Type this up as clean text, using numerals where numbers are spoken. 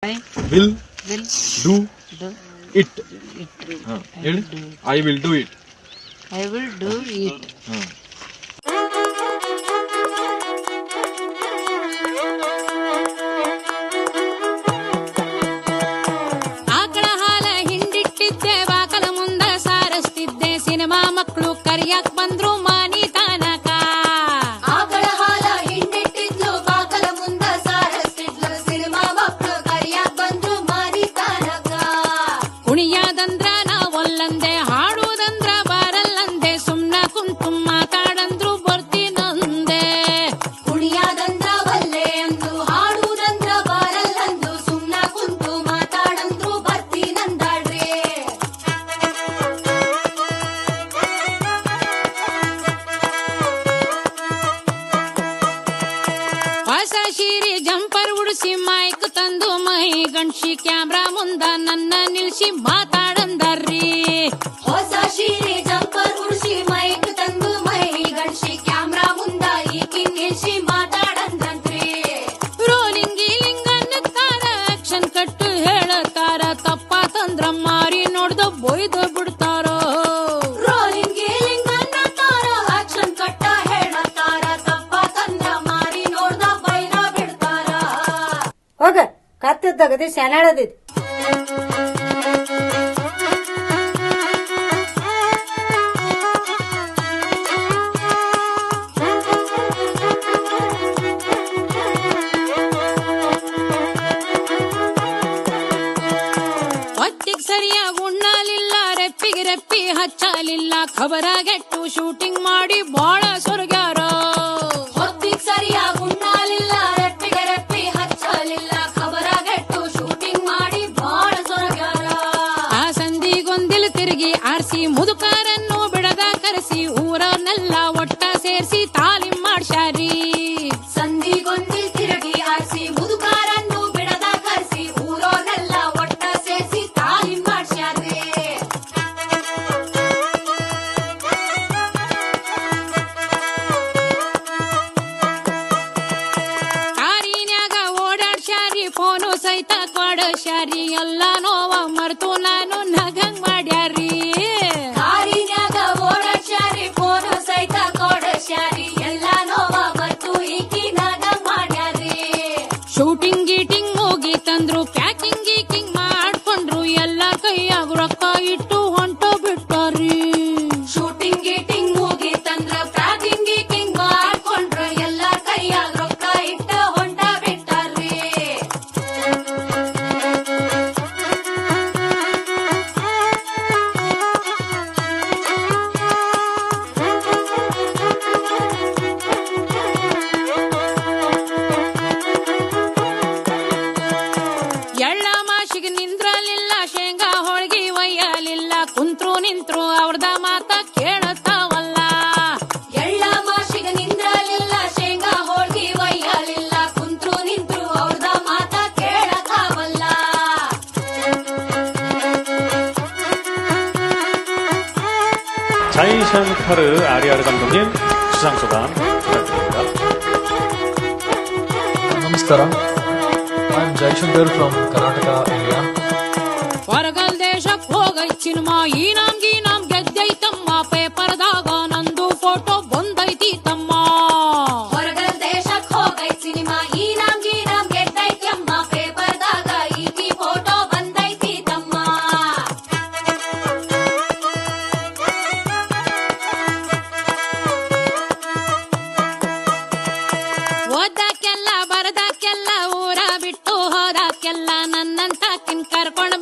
I will will do do it. it. ಹೇಳಿ I will do it. I will do it. ಆಕಳ ಹಾಲ ಹಿಂಡಿಟ್ಟಿದ್ದೆ ಬಾಕಲ ಮುಂದ ಸಾರಸ್ತಿದ್ದೆ cinema ಮಕ್ಕಳು ಕರಿಯಾಕ್ ಬಂದ್ರು ಮಾನಿ ತಾನಕ ಆಕಳ ಹಾಲ ಹಿಂಡಿಟ್ಟಿದ್ಲು ಬಾಕಲ ಮುಂದ ಸಾರಸ್ತಿದ್ಲು ಸಿನಿಮಾ ಮಕ್ಕಳು ಕರಿಯಾಕ್ ಬಂದ್ರು ಮಾನಿ ತಾನಕ ಕುಣಿಯಾದಂದ್ರ ನಾವೊಲ್ಲಂದೆ ಹಾಡುವುದಂದ್ರ ಬಾರಲ್ಲಂದೆ ಸುಮ್ನ ಕುಂತು ಮಾತಾಡಂದ್ರು ಬರ್ತೀನಂದೆ ಕುಣಿಯಾದಂದ್ರ ಒಲ್ಲೆ ಅಂದು ಹಾಡುವುದಂದ್ರ ಬಾರಲ್ಲಂದು ಸುಮ್ನ ಕುಂತು ಮಾತಾಡಂದ್ರು ಬರ್ತೀನಂದಾಳ್ರಿ ಹೊಸ ಸೀರೆ ಜಂಪರ್ ಉಡಿಸಿ ಮೈಕ್ ತಂದು ಮೈ ಗಂಡ್ಸಿ ಕ್ಯಾಮ್ರಾ ಮುಂದ ನನ್ನ ನಿಲ್ಸಿ ಮಾತಾಡಂದಾರ್ರಿ ಹೊಸ ಸೀರೆ ಜಂಪರ್ ಉಡ್ಸಿ ಮೈಕ್ ತಂದು ಮೈ ಗಂಡ್ಸಿ ಕ್ಯಾಮ್ರಾ ಮುಂದ ಈಕಿ ನಿಲ್ಸಿ ಮಾತಾಡಂದ್ರಂತ್ರಿ ರೋಲಿಂಗ್ ಗೀಲಿಂಗ್ ಅನ್ನುತ್ತಾರ ಆಕ್ಷನ್ ಕಟ್ಟು ಹೇಳತಾರ ತಪ್ಪಾತಂದ್ರ ಮಾರಿ ನೋಡ್ದ ಬೊಯ್ದು ಬಿಡ್ತಾರೋ ರೋಲಿಂಗ್ ಗೀಲಿಂಗ್ ಅನ್ನತಾರ ಆಕ್ಷನ್ ಕಟ್ಟ ಹೇಳತಾರ ತಪ್ಪ ತಂದ್ರ ಮಾರಿ ನೋಡ್ದ ಬೈನ ಬಿಡ್ತಾರ ಹೋಗ ಕತ್ತದ್ದಗದಿ ಸೆನಾಡದಿದ್ ಹೊತ್ತಿಗ್ ಸರಿಯಾಗಿ ಉಣ್ಣಲಿಲ್ಲ ರೆಪ್ಪಿಗೆ ರೆಪ್ಪಿ ಹಚ್ಚಲಿಲ್ಲ ಖಬರಾಗೆಟ್ಟು ಶೂಟಿಂಗ್ ಮಾಡಿ ಬಾಳ ಸೊರಗ್ಯಾರ ಹೊತ್ತಿಗ್ ಸರಿಯಾಗಿ ಉಣ್ಣಲಿಲ್ಲ ರೆಪ್ಪಿಗೆ ರೆಪ್ಪಿ ಹಚ್ಚಲಿಲ್ಲ ಖಬರಾಗೆಟ್ಟು ಶೂಟಿಂಗ್ ಮಾಡಿ ಬಾಳ ಸೊರಗ್ಯಾರ ಆ ಸಂದಿಗೊಂದಿಲ್ ತಿರುಗಿ ಆರ್ಸಿ ಮುದುಕರನ್ನು ಬಿಡದ ಕರೆಸಿ ಊರನ್ನೆಲ್ಲ ಒಟ್ಟ ಸೇರ್ಸಿ ತಾಲೀಮ್ ಮಾಡ್ಸ್ಯಾರಿ ಸಂದಿಗೊಂದಿಲ್ ತಿರುಗಿ ಆರಿಸಿ ಮುದುಕಾರನ್ನು ಬಿಡದ ಕರೆಸಿ ಊರೋನೆಲ್ಲ ಒಟ್ಟ ಸೇರಿಸಿ ತಾಲೀಮ್ ಮಾಡ್ಸ್ಯಾರ್ರಿ ಕಾರಿನ್ಯಾಗ ಓಡಾಡ್ಸ್ಯಾರಿ ಫೋನು ಸಹಿತ ಕೊಡಸ್ಯಾರಿ ಎಲ್ಲ ನೋವ ಮರ್ತು ನಾನು ನಗಂಗ್ ಮಾಡ್ಯಾರಿ ಕಾರಿನ್ಯಾಗ ಓಡಾಡ್ಸ್ಯಾರಿ ಫೋನು ಸಹಿತ ಕೊಡಸ್ಯಾರಿ ಎಲ್ಲ ನೋವ ಮತ್ತು ಈಕಿನಾಗ ಮಾಡ್ಯಾರ್ರಿ ಶೂಟಿಂಗ್ ಗೀಟಿಂಗ್ ಮುಗೀತಂದ್ರು ಪ್ಯಾಕಿಂಗ್ ಗೀಕಿಂಗ್ ಮಾಡ್ಕೊಂಡ್ರು ಎಲ್ಲ ಕೈಯಾಗ ರೊಕ್ಕ ಇಟ್ಟು ಹೊಂಟೋ ಬಿಟ್ಟಾರಿ ಶೂಟಿಂಗ್ ಗೀಟಿಂಗ್ ಮುಗೀತಂದ್ರ ಪ್ಯಾಕಿಂಗ್ ಗೀಕಿಂಗ್ ಮಾಡ್ಕೊಂಡ್ರ ಎಲ್ಲ ಕೈಯಾಗ ರೊಕ್ಕ ಇಟ್ಟ ಹೊಂಟ ಬಿಟ್ಟಾರ್ರಿ ಎಳ್ಳ ಮಾಸಿಗೆ ನಿಂದ್ರಲಿಲ್ಲ ಶೇಂಗಾ ಹೋಳ್ಗಿ ಒಯ್ಯಲಿಲ್ಲ ಕುಂತ್ರು ನಿಂತ್ರು ಅವ್ರದ ಮಾತ ಕೇಳತಾವಲ್ಲ ಎಳ್ಳ ಮಾಸಿಗ ನಿಂದ್ರಲಿಲ್ಲ ಶೇಂಗಾ ಹೋಳ್ಗಿ ಒಯ್ಯಲಿಲ್ಲ ಕುಂತ್ರು ನಿಂತ್ರು ಅವ್ರದ ಮಾತ ಕೇಳತಾವಲ್ಲ 자이션카르 아리아르 감독님 수상소감 부탁드립니다. Namaskara. I'm Jaishankar from Karnataka, India. ಹೊರಗಲ್ ದೇಶಕ್ ಹೋಗೈ ಸಿನಿಮಾ ಈ ನಮ್ ಗೆದ್ದೈತಮ್ಮ ಪೇಪರ್ದಾಗ ನಂದು ಫೋಟೋ ಬಂದೈತಿ ತಮ್ಮ ಹೊರಗಲ್ ದೇಶಕ್ ಹೋಗೈತ್ ಸಿನಿಮಾ ಈ ನಮ್ ಗೆದ್ದೈತಿ ಅಮ್ಮ ಪೇಪರ್ದಾಗ ಈಕಿ ಫೋಟೋ ಬಂದೈತಿ ತಮ್ಮ ಓದಕ್ಕೆಲ್ಲ ಬರದಕ್ಕೆಲ್ಲ ಊರ ಬಿಟ್ಟು ಹೋದಕ್ಕೆಲ್ಲ ನನ್ನಂತ ಕಿನ್ ಕರ್ಕೊಂಡ್